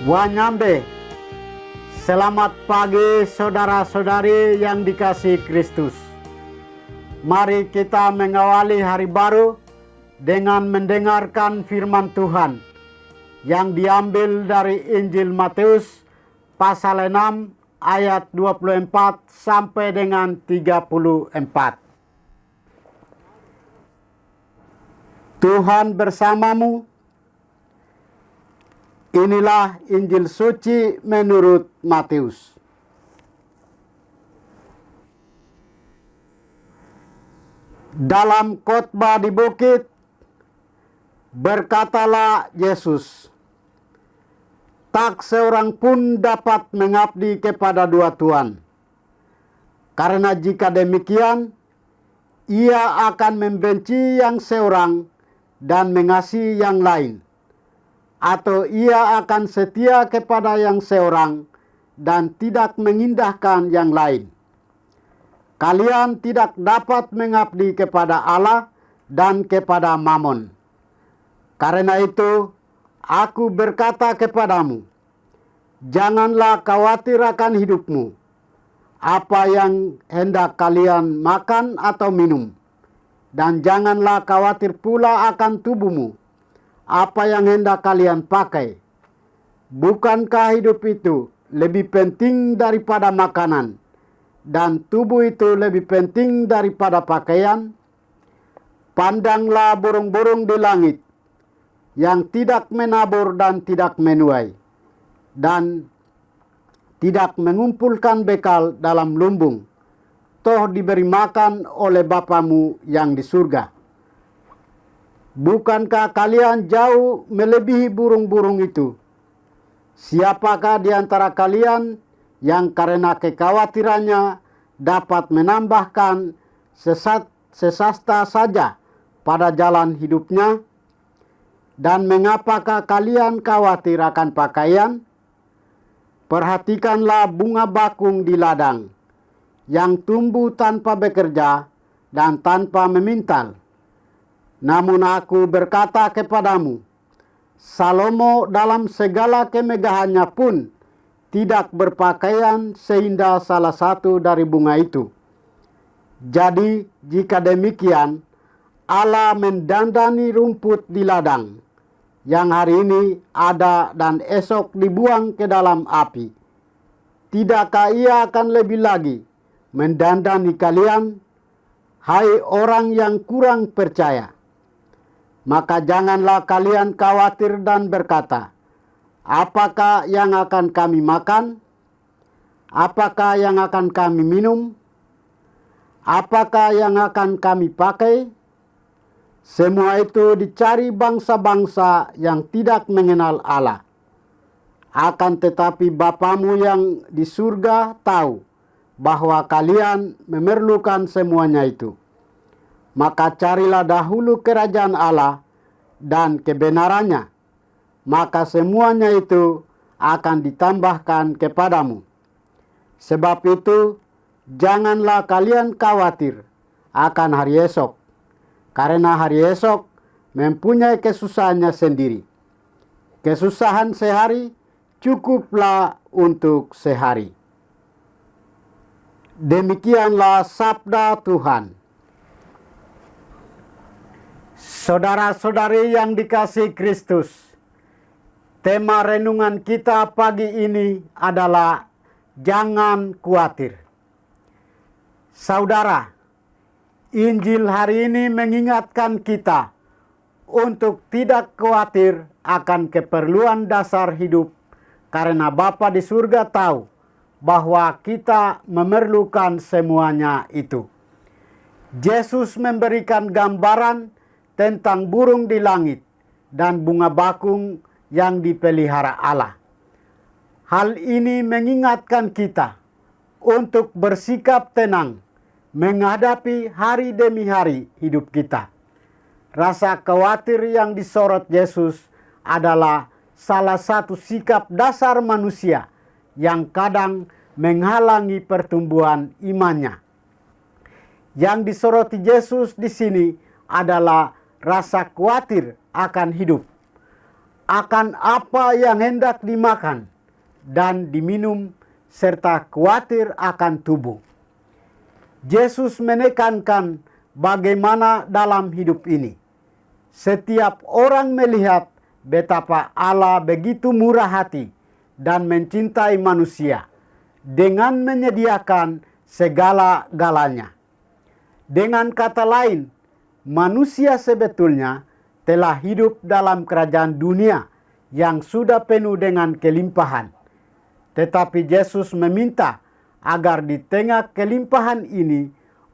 Wanyambe, selamat pagi saudara-saudari yang dikasihi Kristus. Mari kita mengawali hari baru dengan mendengarkan firman Tuhan yang diambil dari Injil Matius pasal 6 ayat 24 sampai dengan 34. Tuhan bersamamu. Inilah Injil suci menurut Matius. Dalam khotbah di bukit, berkatalah Yesus, "Tak seorang pun dapat mengabdi kepada dua tuan. Karena jika demikian, ia akan membenci yang seorang dan mengasihi yang lain. Atau ia akan setia kepada yang seorang dan tidak mengindahkan yang lain. Kalian tidak dapat mengabdi kepada Allah dan kepada Mammon. Karena itu, aku berkata kepadamu, janganlah khawatir akan hidupmu, apa yang hendak kalian makan atau minum, dan janganlah khawatir pula akan tubuhmu, apa yang hendak kalian pakai. Bukankah hidup itu lebih penting daripada makanan, dan tubuh itu lebih penting daripada pakaian? Pandanglah burung-burung di langit, yang tidak menabur dan tidak menuai, dan tidak mengumpulkan bekal dalam lumbung, toh diberi makan oleh Bapamu yang di surga. Bukankah kalian jauh melebihi burung-burung itu? Siapakah di antara kalian yang karena kekhawatirannya dapat menambahkan sesasta saja pada jalan hidupnya? Dan mengapakah kalian khawatir akan pakaian? Perhatikanlah bunga bakung di ladang, yang tumbuh tanpa bekerja dan tanpa memintal. Namun aku berkata kepadamu, Salomo dalam segala kemegahannya pun tidak berpakaian seindah salah satu dari bunga itu. Jadi jika demikian, Allah mendandani rumput di ladang, yang hari ini ada dan esok dibuang ke dalam api. Tidakkah ia akan lebih lagi mendandani kalian, hai orang yang kurang percaya? Maka janganlah kalian khawatir dan berkata, apakah yang akan kami makan? Apakah yang akan kami minum? Apakah yang akan kami pakai? Semua itu dicari bangsa-bangsa yang tidak mengenal Allah. Akan tetapi Bapamu yang di surga tahu bahwa kalian memerlukan semuanya itu. Maka carilah dahulu kerajaan Allah dan kebenarannya, maka semuanya itu akan ditambahkan kepadamu. Sebab itu, janganlah kalian khawatir akan hari esok, karena hari esok mempunyai kesusahannya sendiri. Kesusahan sehari cukuplah untuk sehari. Demikianlah sabda Tuhan. Saudara-saudari yang dikasihi Kristus, tema renungan kita pagi ini adalah jangan khawatir. Saudara, Injil hari ini mengingatkan kita untuk tidak khawatir akan keperluan dasar hidup, karena Bapa di surga tahu bahwa kita memerlukan semuanya itu. Yesus memberikan gambaran tentang burung di langit dan bunga bakung yang dipelihara Allah. Hal ini mengingatkan kita untuk bersikap tenang menghadapi hari demi hari hidup kita. Rasa khawatir yang disorot Yesus adalah salah satu sikap dasar manusia yang kadang menghalangi pertumbuhan imannya. Yang disoroti Yesus di sini adalah rasa khawatir akan hidup. akan apa yang hendak dimakan dan diminum, serta khawatir akan tubuh. Yesus menekankan bagaimana dalam hidup ini setiap orang melihat betapa Allah begitu murah hati dan mencintai manusia dengan menyediakan segala-galanya. Dengan kata lain, manusia sebetulnya telah hidup dalam kerajaan dunia yang sudah penuh dengan kelimpahan. Tetapi Yesus meminta agar di tengah kelimpahan ini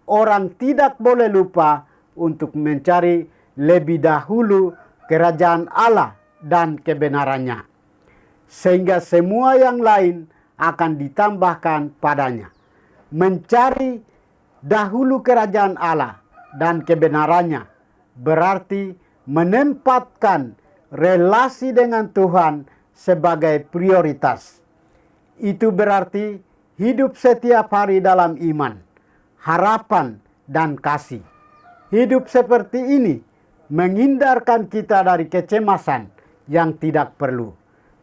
orang tidak boleh lupa untuk mencari lebih dahulu kerajaan Allah dan kebenarannya, sehingga semua yang lain akan ditambahkan padanya. Mencari dahulu kerajaan Allah dan kebenarannya berarti menempatkan relasi dengan Tuhan sebagai prioritas. Itu berarti hidup setiap hari dalam iman, harapan, dan kasih. Hidup seperti ini menghindarkan kita dari kecemasan yang tidak perlu.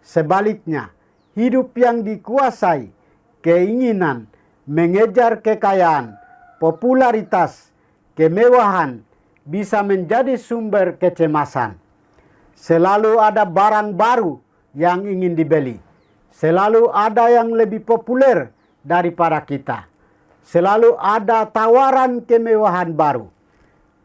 Sebaliknya, hidup yang dikuasai keinginan mengejar kekayaan, popularitas, kemewahan bisa menjadi sumber kecemasan. Selalu ada barang baru yang ingin dibeli. Selalu ada yang lebih populer daripada kita. Selalu ada tawaran kemewahan baru.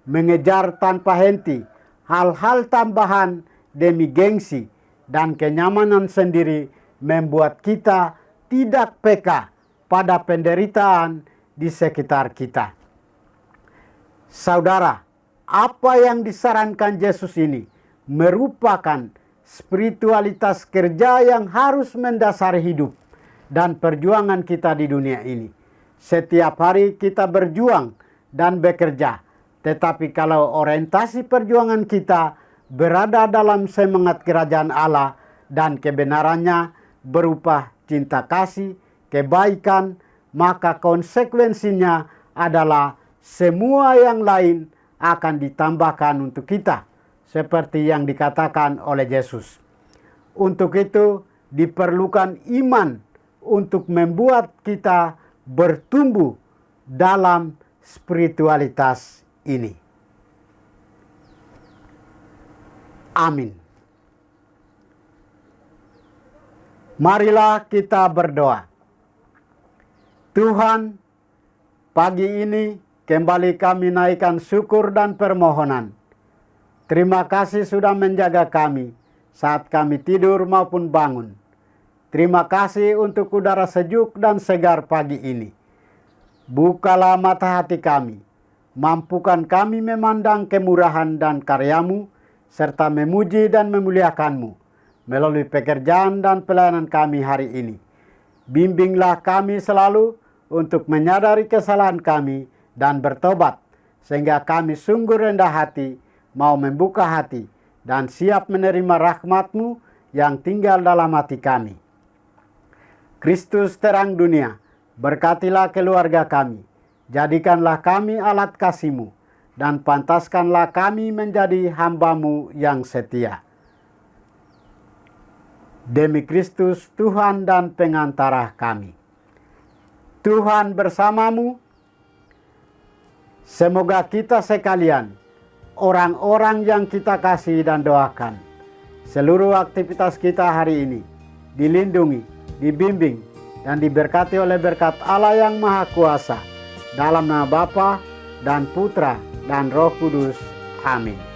Mengejar tanpa henti hal-hal tambahan demi gengsi dan kenyamanan sendiri membuat kita tidak peka pada penderitaan di sekitar kita. Saudara, apa yang disarankan Yesus ini merupakan spiritualitas kerja yang harus mendasari hidup dan perjuangan kita di dunia ini. Setiap hari kita berjuang dan bekerja, tetapi kalau orientasi perjuangan kita berada dalam semangat kerajaan Allah dan kebenarannya berupa cinta kasih, kebaikan, maka konsekuensinya adalah semua yang lain akan ditambahkan untuk kita, seperti yang dikatakan oleh Yesus. Untuk itu diperlukan iman untuk membuat kita bertumbuh dalam spiritualitas ini. Amin. Marilah kita berdoa. Tuhan, pagi ini kembali kami naikkan syukur dan permohonan. Terima kasih sudah menjaga kami saat kami tidur maupun bangun. Terima kasih untuk udara sejuk dan segar pagi ini. Bukalah mata hati kami, mampukan kami memandang kemurahan dan karya-Mu, serta memuji dan memuliakan-Mu melalui pekerjaan dan pelayanan kami hari ini. Bimbinglah kami selalu untuk menyadari kesalahan kami dan bertobat, sehingga kami sungguh rendah hati, mau membuka hati, dan siap menerima rahmat-Mu yang tinggal dalam hati kami. Kristus terang dunia, berkatilah keluarga kami, jadikanlah kami alat kasih-Mu, dan pantaskanlah kami menjadi hamba-Mu yang setia. Demi Kristus Tuhan dan pengantara kami. Tuhan bersamamu. Semoga kita sekalian, orang-orang yang kita kasih dan doakan, seluruh aktivitas kita hari ini dilindungi, dibimbing, dan diberkati oleh berkat Allah yang Maha Kuasa, dalam nama Bapa dan Putra dan Roh Kudus. Amin.